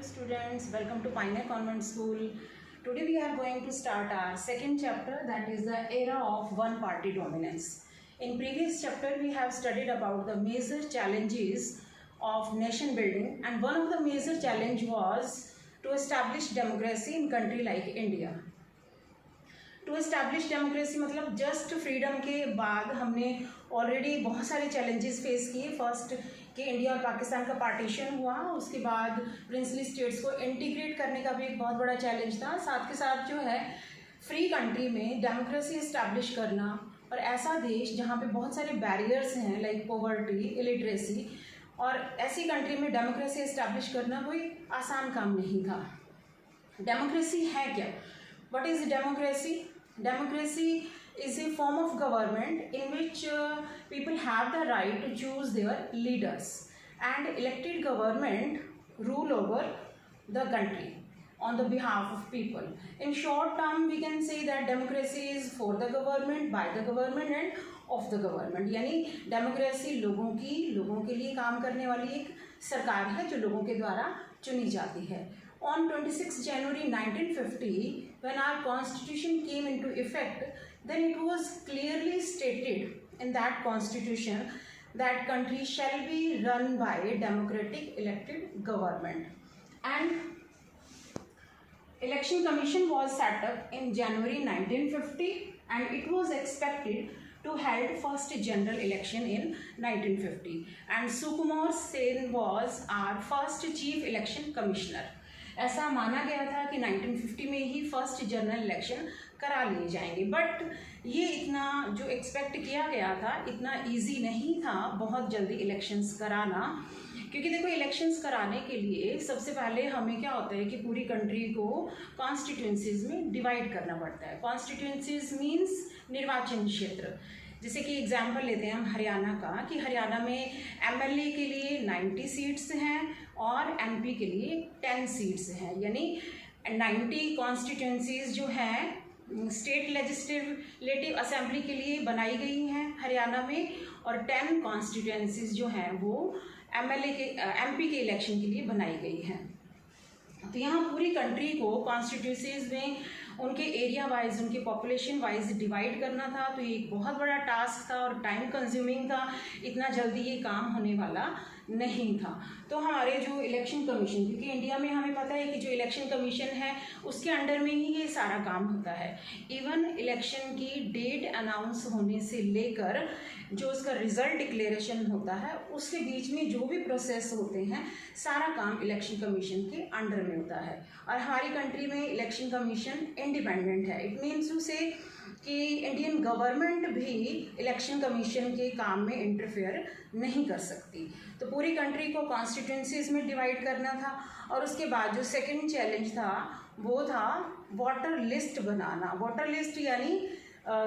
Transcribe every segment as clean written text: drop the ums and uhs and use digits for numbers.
students, welcome to Pioneer Convent School. Today we are going to start our second chapter, that is the era of one party dominance. In previous chapter we have studied about the major challenges of nation building, and one of the major challenge was to establish democracy in country like India. To establish democracy मतलब just freedom के बाद हमने already बहुत सारे challenges face किए. First कि India और पाकिस्तान का पार्टीशन हुआ, उसके बाद प्रिंसली स्टेट्स को इंटीग्रेट करने का भी एक बहुत बड़ा चैलेंज था. साथ के साथ जो है फ्री कंट्री में डेमोक्रेसी इस्टेब्लिश करना, और ऐसा देश जहाँ पे बहुत सारे बैरियर्स हैं लाइक पॉवर्टी, इलिटरेसी, और ऐसी कंट्री में डेमोक्रेसी इस्टेब्लिश करना कोई आसान काम नहीं था. डेमोक्रेसी है क्या? What is democracy? Democracy is a form of government in which people have the right to choose their leaders, and elected government rule over the country on the behalf of people. In short term, we can say that democracy is for the government, by the government and of the government. यानी democracy लोगों के लिए काम करने वाली एक सरकार है जो लोगों के द्वारा चुनी जाती है. On 26 January 1950, when our constitution came into effect, then it was clearly stated in that constitution that country shall be run by a democratic elected government. And election commission was set up in January 1950, and it was expected to held first general election in 1950. And Sukumar Sen was our first chief election commissioner. ऐसा माना गया था कि 1950 में ही first general election करा लिए जाएंगे, but ये इतना जो एक्सपेक्ट किया गया था इतना इजी नहीं था बहुत जल्दी इलेक्शंस कराना. क्योंकि देखो, इलेक्शंस कराने के लिए सबसे पहले हमें क्या होता है कि पूरी कंट्री को कॉन्स्टिट्यूंसीज में डिवाइड करना पड़ता है. कॉन्स्टिट्यूंसीज मीन्स निर्वाचन क्षेत्र. जैसे कि एग्जाम्पल लेते हैं हम हरियाणा का, कि हरियाणा में एमएलए के लिए 90 सीट्स हैं और एमपी के लिए 10 सीट्स हैं. यानी 90 कॉन्स्टिट्यूंसीज जो हैं स्टेट लेजिस्लेटिव असेंबली के लिए बनाई गई हैं हरियाणा में, और 10 कॉन्स्टिट्यूंसीज जो हैं वो एमपी के इलेक्शन के लिए बनाई गई हैं. तो यहाँ पूरी कंट्री को कॉन्स्टिट्यूंसीज में उनके एरिया वाइज, उनके पॉपुलेशन वाइज डिवाइड करना था. तो ये एक बहुत बड़ा टास्क था और टाइम कंज्यूमिंग था. इतना जल्दी ये काम होने वाला नहीं था. तो हमारे जो इलेक्शन कमीशन, क्योंकि इंडिया में हमें पता है कि जो इलेक्शन कमीशन है उसके अंडर में ही ये सारा काम होता है. इवन इलेक्शन की डेट अनाउंस होने से लेकर जो उसका रिजल्ट डिक्लेरेशन होता है उसके बीच में जो भी प्रोसेस होते हैं सारा काम इलेक्शन कमीशन के अंडर में होता है. और हमारी कंट्री में इलेक्शन कमीशन इंडिपेंडेंट है. इट मीन्स टू से कि इंडियन गवर्नमेंट भी इलेक्शन कमीशन के काम में इंटरफेयर नहीं कर सकती. तो पूरी कंट्री को कॉन्स्टिट्यूंसीज में डिवाइड करना था. और उसके बाद जो सेकंड चैलेंज था वो था वोटर लिस्ट बनाना. वोटर लिस्ट यानी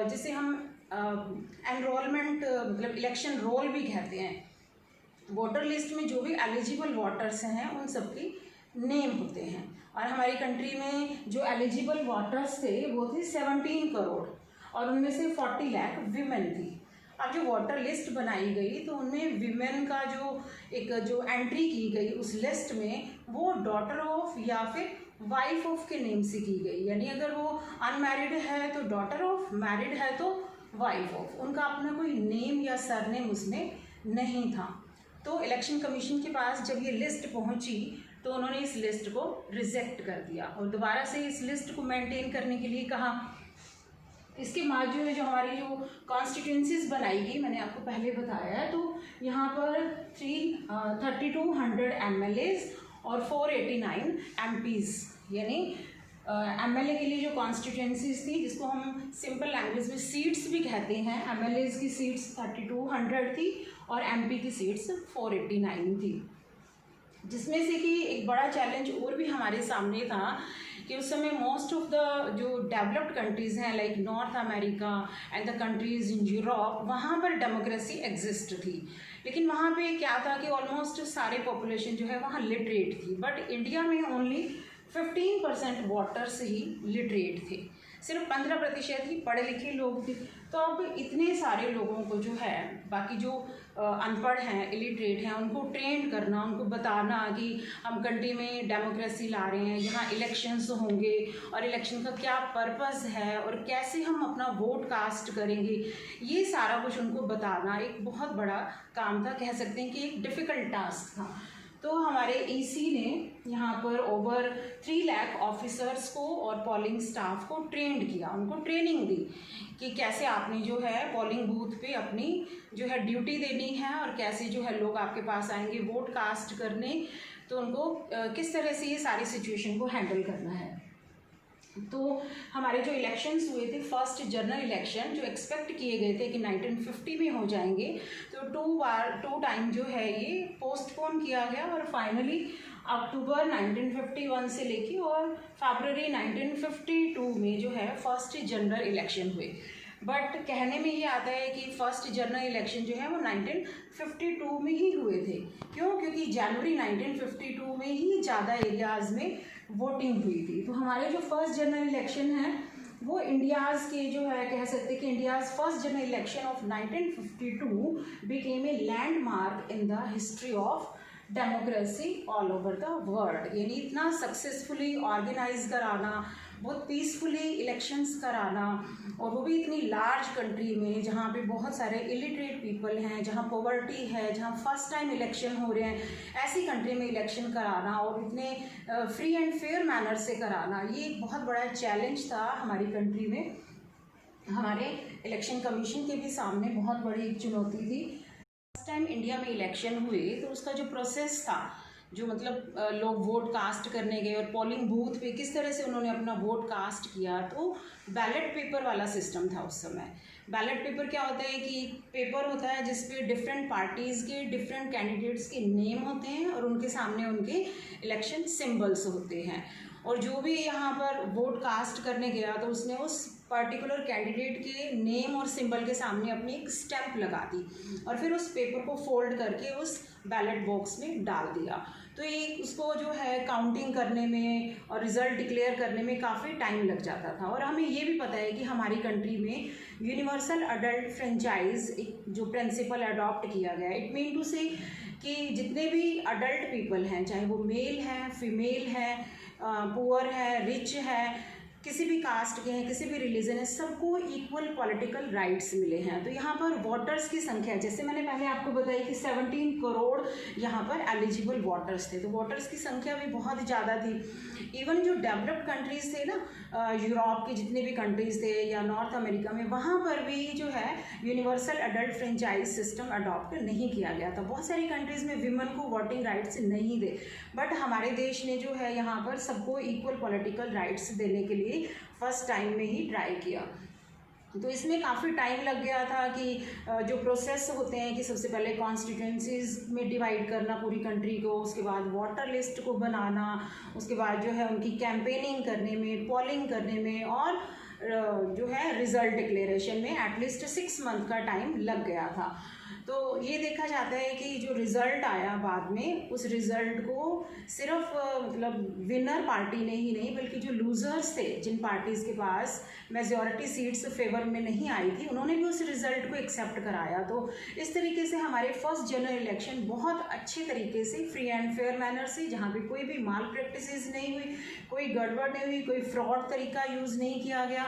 जिसे हम एनरोलमेंट मतलब इलेक्शन रोल भी कहते हैं. वोटर लिस्ट में जो भी एलिजिबल वोटर्स हैं उन सबकी नेम होते हैं. और हमारी कंट्री में जो एलिजिबल वोटर्स थे वो थे 17 करोड़, और उनमें से 40 लाख विमेन थी. अब जो वोटर लिस्ट बनाई गई तो उनमें विमेन का जो एंट्री की गई उस लिस्ट में वो डॉटर ऑफ या फिर वाइफ ऑफ के नेम से की गई. यानी अगर वो अनमैरिड है तो डॉटर ऑफ, मैरिड है तो वाइफ ऑफ. उनका अपना कोई नेम या सरनेम उसमें नहीं था. तो इलेक्शन कमीशन के पास जब ये लिस्ट पहुंची तो उन्होंने इस लिस्ट को रिजेक्ट कर दिया और दोबारा से इस लिस्ट को मेंटेन करने के लिए कहा. इसके बाद जो हमारी जो कॉन्स्टिट्यूंसीज बनाई गई, मैंने आपको पहले बताया है, तो यहाँ पर 3200 एमएलएज और 489 एमपीज. यानी एमएलए के लिए जो कॉन्स्टिट्यूंसीज थी जिसको हम सिंपल लैंग्वेज में सीट्स भी कहते हैं, एमएलएज की सीट्स 3200 थी और एमपी की सीट्स 489 थी. जिसमें से कि एक बड़ा चैलेंज और भी हमारे सामने था कि उस समय मोस्ट ऑफ द जो डेवलप्ड कंट्रीज़ हैं like north America and the countries in Europe, वहाँ पर डेमोक्रेसी एग्जिस्ट थी. लेकिन वहाँ पे क्या था कि ऑलमोस्ट सारे पॉपुलेशन जो है वहाँ लिटरेट थी. बट इंडिया में ओनली 15% वोटर्स ही लिटरेट थे, सिर्फ 15% ही पढ़े लिखे लोग थे. तो अब इतने सारे लोगों को जो है बाकी जो अनपढ़ हैं, इलिटरेट हैं, उनको ट्रेन करना, उनको बताना कि हम कंट्री में डेमोक्रेसी ला रहे हैं, यहाँ इलेक्शंस होंगे और इलेक्शन का क्या पर्पस है और कैसे हम अपना वोट कास्ट करेंगे, ये सारा कुछ उनको बताना एक बहुत बड़ा काम था, कह सकते हैं कि एक डिफ़िकल्ट टास्क था। तो हमारे ईसी ने यहाँ पर ओवर 3 लाख ऑफिसर्स को और पोलिंग स्टाफ को ट्रेंड किया, उनको ट्रेनिंग दी कि कैसे आपने जो है पोलिंग बूथ पे अपनी जो है ड्यूटी देनी है और कैसे जो है लोग आपके पास आएंगे वोट कास्ट करने, तो उनको किस तरह से ये सारी सिचुएशन को हैंडल करना है। तो हमारे जो इलेक्शंस हुए थे, फर्स्ट जनरल इलेक्शन जो एक्सपेक्ट किए गए थे कि 1950 में हो जाएंगे, तो 2 टाइम जो है ये पोस्टपोन किया गया और फाइनली अक्टूबर 1951 से लेके और फरवरी 1952 में जो है फर्स्ट जनरल इलेक्शन हुए। बट कहने में ये आता है कि फर्स्ट जनरल इलेक्शन जो है वो 1952 में ही हुए थे। क्यों? क्योंकि जनवरी 1952 में ही ज़्यादा एरियाज़ में वोटिंग हुई थी। तो हमारे जो फर्स्ट जनरल इलेक्शन है वो इंडियाज़ के जो है कह सकते हैं कि India's first general election of 1952 became a landmark in the history of democracy all over the world. यानी इतना सक्सेसफुली ऑर्गेनाइज कराना, बहुत पीसफुली इलेक्शंस कराना, और वो भी इतनी लार्ज कंट्री में जहाँ पे बहुत सारे इलिटरेट पीपल हैं, जहाँ पॉवर्टी है, जहाँ फर्स्ट टाइम इलेक्शन हो रहे हैं, ऐसी कंट्री में इलेक्शन कराना और इतने फ्री एंड फेयर मैनर से कराना, ये एक बहुत बड़ा चैलेंज था हमारी कंट्री में। हमारे इलेक्शन कमीशन के भी सामने बहुत बड़ी एक चुनौती थी। फर्स्ट टाइम इंडिया में इलेक्शन हुए तो उसका जो प्रोसेस था, जो मतलब लोग वोट कास्ट करने गए और पोलिंग बूथ पे किस तरह से उन्होंने अपना वोट कास्ट किया, तो बैलेट पेपर वाला सिस्टम था उस समय। बैलेट पेपर क्या होता है कि पेपर होता है जिसपे डिफरेंट पार्टीज़ के डिफरेंट कैंडिडेट्स के नेम होते हैं और उनके सामने उनके इलेक्शन सिंबल्स होते हैं, और जो भी यहाँ पर वोट कास्ट करने गया तो उसने उस पर्टिकुलर कैंडिडेट के नेम और सिंबल के सामने अपनी एक स्टैंप लगा दी और फिर उस पेपर को फोल्ड करके उस बैलेट बॉक्स में डाल दिया। तो ये उसको जो है काउंटिंग करने में और रिज़ल्ट डिक्लेयर करने में काफ़ी टाइम लग जाता था। और हमें ये भी पता है कि हमारी कंट्री में यूनिवर्सल अडल्ट फ्रेंचाइज एक जो प्रिंसिपल अडॉप्ट किया गया है। इट मीन टू से कि जितने भी अडल्ट पीपल हैं, चाहे वो मेल हैं, फीमेल हैं, पुअर है, रिच है, किसी भी कास्ट के हैं, किसी भी रिलीजन है, सबको इक्वल पॉलिटिकल राइट्स मिले हैं। तो यहाँ पर वोटर्स की संख्या, जैसे मैंने पहले आपको बताई कि 17 करोड़ यहाँ पर एलिजिबल वोटर्स थे, तो वोटर्स की संख्या भी बहुत ज़्यादा थी। इवन जो डेवलप्ड कंट्रीज़ थे ना, यूरोप के जितने भी कंट्रीज़ थे या नॉर्थ अमेरिका में, वहाँ पर भी जो है universal adult franchise system adopt नहीं किया गया था। बहुत सारी कंट्रीज़ में विमेन को वोटिंग राइट्स नहीं दे, बट हमारे देश ने जो है यहाँ पर सबको इक्वल पॉलिटिकल राइट्स देने के लिए फर्स्ट टाइम में ही ट्राई किया। तो इसमें काफ़ी टाइम लग गया था कि जो प्रोसेस होते हैं कि सबसे पहले कॉन्स्टिट्यूंसीज में डिवाइड करना पूरी कंट्री को, उसके बाद वोटर लिस्ट को बनाना, उसके बाद जो है उनकी कैंपेनिंग करने में, पोलिंग करने में और जो है रिज़ल्ट डिक्लेरेशन में एटलीस्ट 6 मंथ का टाइम लग गया था। तो ये देखा जाता है कि जो रिज़ल्ट आया बाद में, उस रिज़ल्ट को सिर्फ मतलब विनर पार्टी ने ही नहीं बल्कि जो लूज़र्स थे, जिन पार्टीज़ के पास मेजॉरिटी सीट्स फेवर में नहीं आई थी, उन्होंने भी उस रिज़ल्ट को एक्सेप्ट कराया। तो इस तरीके से हमारे फर्स्ट जनरल इलेक्शन बहुत अच्छे तरीके से फ्री एंड फेयर मैनर से, जहाँ पे कोई भी माल प्रैक्टिसेस नहीं हुई, कोई गड़बड़ नहीं हुई, कोई फ्रॉड तरीका यूज़ नहीं किया गया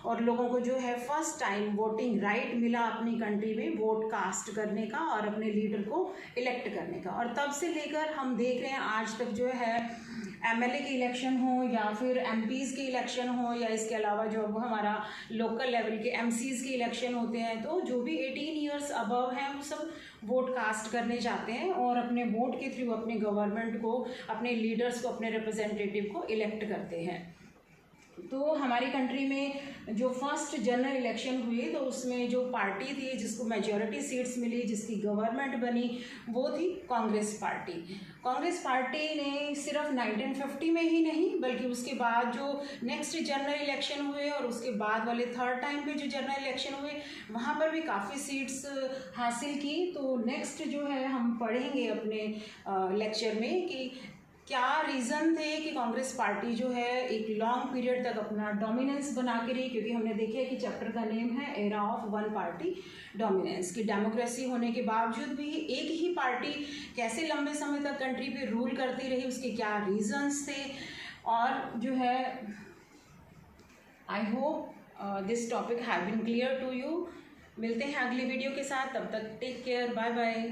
और लोगों को जो है फर्स्ट टाइम वोटिंग राइट मिला अपनी कंट्री में वोट कास्ट करने का और अपने लीडर को इलेक्ट करने का। और तब से लेकर हम देख रहे हैं आज तक जो है एमएलए के इलेक्शन हो या फिर एमपीज़ के इलेक्शन हो या इसके अलावा जो वो हमारा लोकल लेवल के एमसीज़ के इलेक्शन होते हैं, तो जो भी 18 ईयर्स अबव हैं वो सब वोट कास्ट करने जाते हैं और अपने वोट के थ्रू अपने गवर्नमेंट को, अपने लीडर्स को, अपने रिप्रेजेंटेटिव को इलेक्ट करते हैं। तो हमारी कंट्री में जो फर्स्ट जनरल इलेक्शन हुए तो उसमें जो पार्टी थी जिसको मेजॉरिटी सीट्स मिली, जिसकी गवर्नमेंट बनी, वो थी कांग्रेस पार्टी। कांग्रेस पार्टी ने सिर्फ 1950 में ही नहीं बल्कि उसके बाद जो नेक्स्ट जनरल इलेक्शन हुए और उसके बाद वाले थर्ड टाइम पे जो जनरल इलेक्शन हुए वहाँ पर भी काफ़ी सीट्स हासिल की। तो नेक्स्ट जो है हम पढ़ेंगे अपने लेक्चर में कि क्या रीज़न थे कि कांग्रेस पार्टी जो है एक लॉन्ग पीरियड तक अपना डोमिनेंस बना के रही, क्योंकि हमने देखा है कि चैप्टर का नेम है era of one party dominance, कि डेमोक्रेसी होने के बावजूद भी एक ही पार्टी कैसे लंबे समय तक कंट्री पे रूल करती रही, उसके क्या रीजंस थे। और जो है I hope this topic have been clear to you. मिलते हैं अगली वीडियो के साथ, तब तक टेक केयर, बाय बाय।